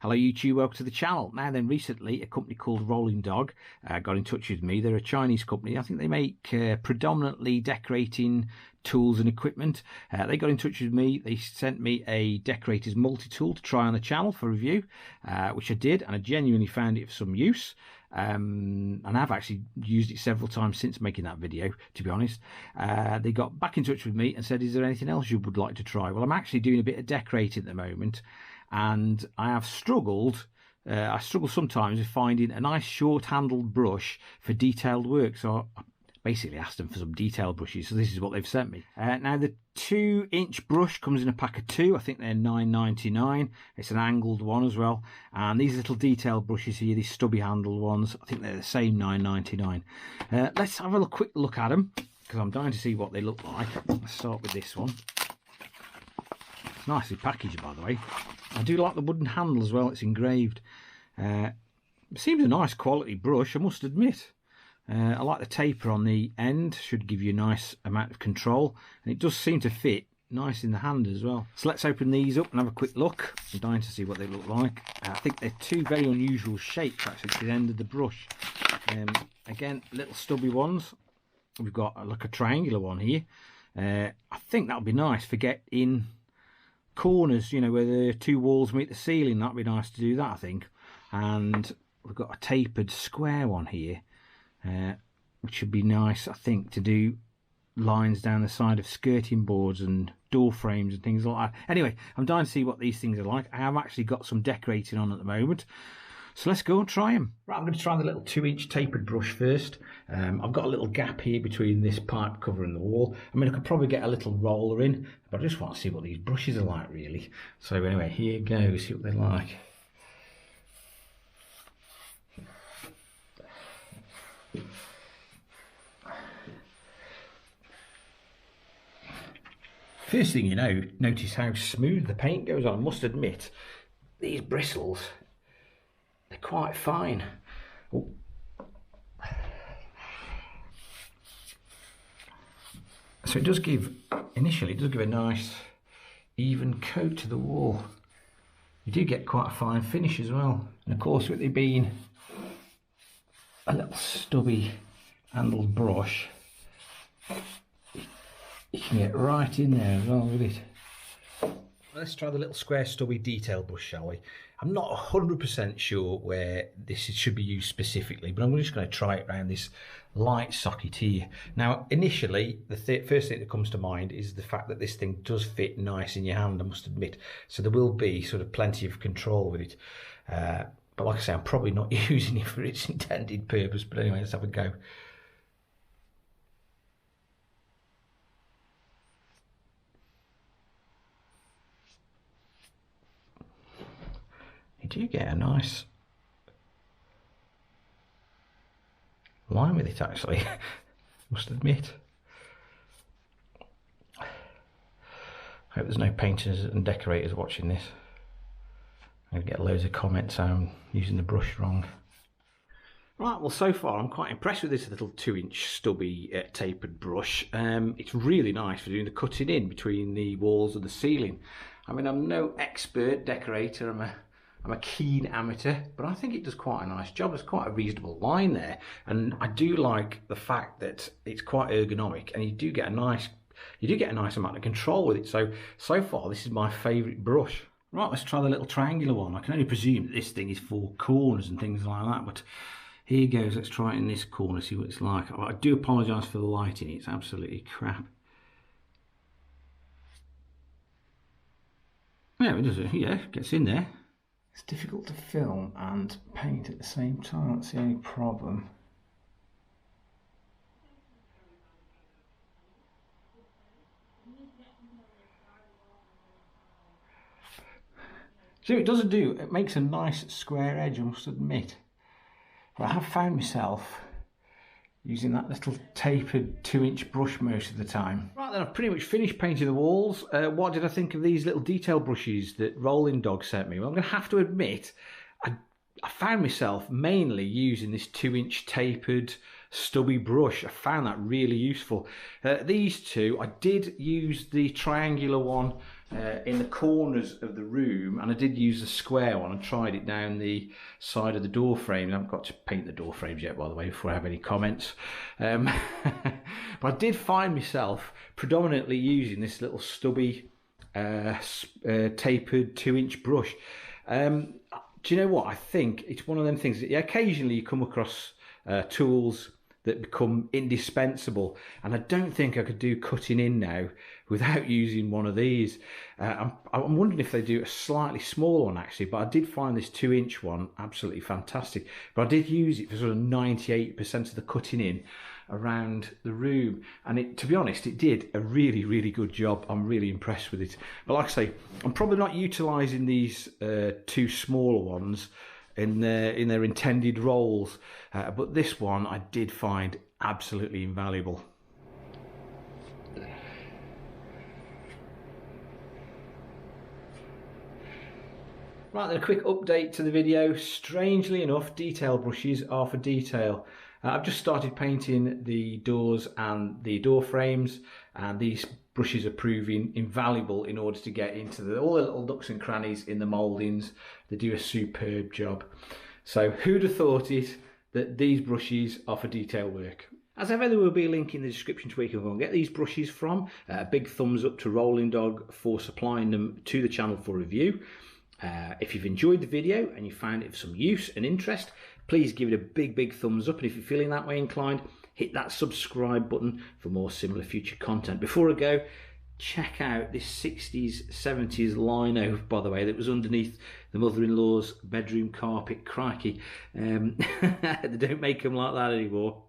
Hello YouTube, welcome to the channel. Now then, recently a company called Rollingdog got in touch with me. They're a Chinese company. I think they make predominantly decorating tools and equipment. They got in touch with me. They sent me a decorator's multi-tool to try on the channel for review, which I did, and I genuinely found it of some use. And I've actually used it several times since making that video, to be honest. They got back in touch with me and said, is there anything else you would like to try? Well, I'm actually doing a bit of decorating at the moment, and I have struggled. I struggle sometimes with finding a nice short-handled brush for detailed work. So I basically asked them for some detailed brushes. So this is what they've sent me. Now the 2-inch brush comes in a pack of 2. I think they're $9.99. It's an angled one as well. And these little detailed brushes here, these stubby handled ones, I think they're the same $9.99. Let's have a quick look at them, because I'm dying to see what they look like. Let's start with this one. It's nicely packaged, by the way. I do like the wooden handle as well. It's engraved. It seems a nice quality brush, I must admit. I like the taper on the end. Should give you a nice amount of control, and it does seem to fit nice in the hand as well. So let's open these up and have a quick look. I'm dying to see what they look like. I think they're two very unusual shapes actually to the end of the brush. Again, little stubby ones. We've got like a triangular one here. I think that'll be nice for getting corners, you know, where the two walls meet the ceiling. That'd be nice to do that, I think. And we've got a tapered square one here, which would be nice, I think, to do lines down the side of skirting boards and door frames and things like that. Anyway, I'm dying to see what these things are like. I have actually got some decorating on at the moment, so let's go and try them. Right, I'm going to try the little 2-inch tapered brush first. I've got a little gap here between this pipe cover and the wall. I mean, I could probably get a little roller in, but I just want to see what these brushes are like, really. So anyway, here goes, see what they're like. First thing you know, notice how smooth the paint goes on. I must admit, these bristles, they're quite fine. Oh. So it does give, initially, it does give a nice even coat to the wall. You do get quite a fine finish as well. And of course, with it being a little stubby handled brush, you can get right in there as well with it. Let's try the little square stubby detail brush, shall we? I'm not 100% sure where this should be used specifically, but I'm just going to try it around this light socket here. Now, initially, the first thing that comes to mind is the fact that this thing does fit nice in your hand, I must admit. So there will be sort of plenty of control with it. But like I say, I'm probably not using it for its intended purpose. But anyway, let's have a go. You do get a nice line with it, actually, must admit. I hope there's no painters and decorators watching this. I'm going to get loads of comments I'm using the brush wrong. Right, well, so far I'm quite impressed with this little 2-inch stubby tapered brush. It's really nice for doing the cutting in between the walls and the ceiling. I mean, I'm no expert decorator, I'm a keen amateur, but I think it does quite a nice job. There's quite a reasonable line there, and I do like the fact that it's quite ergonomic, and you do get a nice amount of control with it. So far, this is my favourite brush. Right, let's try the little triangular one. I can only presume that this thing is for corners and things like that, but here goes. Let's try it in this corner, see what it's like. I do apologise for the lighting; it's absolutely crap. Yeah, it does. Yeah, gets in there. It's difficult to film and paint at the same time, that's the only problem. So it doesn't do, it makes a nice square edge, I must admit. But I have found myself using that little tapered 2-inch brush most of the time. Right then, I've pretty much finished painting the walls. What did I think of these little detail brushes that Rollingdog sent me? Well, I'm going to have to admit, I found myself mainly using this 2-inch tapered stubby brush. I found that really useful. These two, I did use the triangular one in the corners of the room, and I did use the square one and tried it down the side of the door frame. I haven't got to paint the door frames yet, by the way, before I have any comments. But I did find myself predominantly using this little stubby tapered 2-inch brush. Do you know what? I think it's one of them things that occasionally you come across tools that become indispensable, and I don't think I could do cutting in now without using one of these. I'm wondering if they do a slightly smaller one actually, but I did find this 2-inch one absolutely fantastic. But I did use it for sort of 98% of the cutting in around the room, and to be honest, it did a really, really good job. I'm really impressed with it. But like I say, I'm probably not utilising these two smaller ones in their intended roles, but this one I did find absolutely invaluable. Right, then a quick update to the video. Strangely enough, detail brushes are for detail. I've just started painting the doors and the door frames, and these brushes are proving invaluable in order to get into all the little nooks and crannies in the mouldings. They do a superb job. So who'd have thought it that these brushes are for detail work? As ever, there will be a link in the description to where you can go and get these brushes from. A big thumbs up to Rollingdog for supplying them to the channel for review. If you've enjoyed the video and you found it of some use and interest, please give it a big thumbs up, and if you're feeling that way inclined, hit that subscribe button for more similar future content. Before I go, check out this 60s 70s lino, by the way, that was underneath the mother-in-law's bedroom carpet. Crikey, they don't make them like that anymore.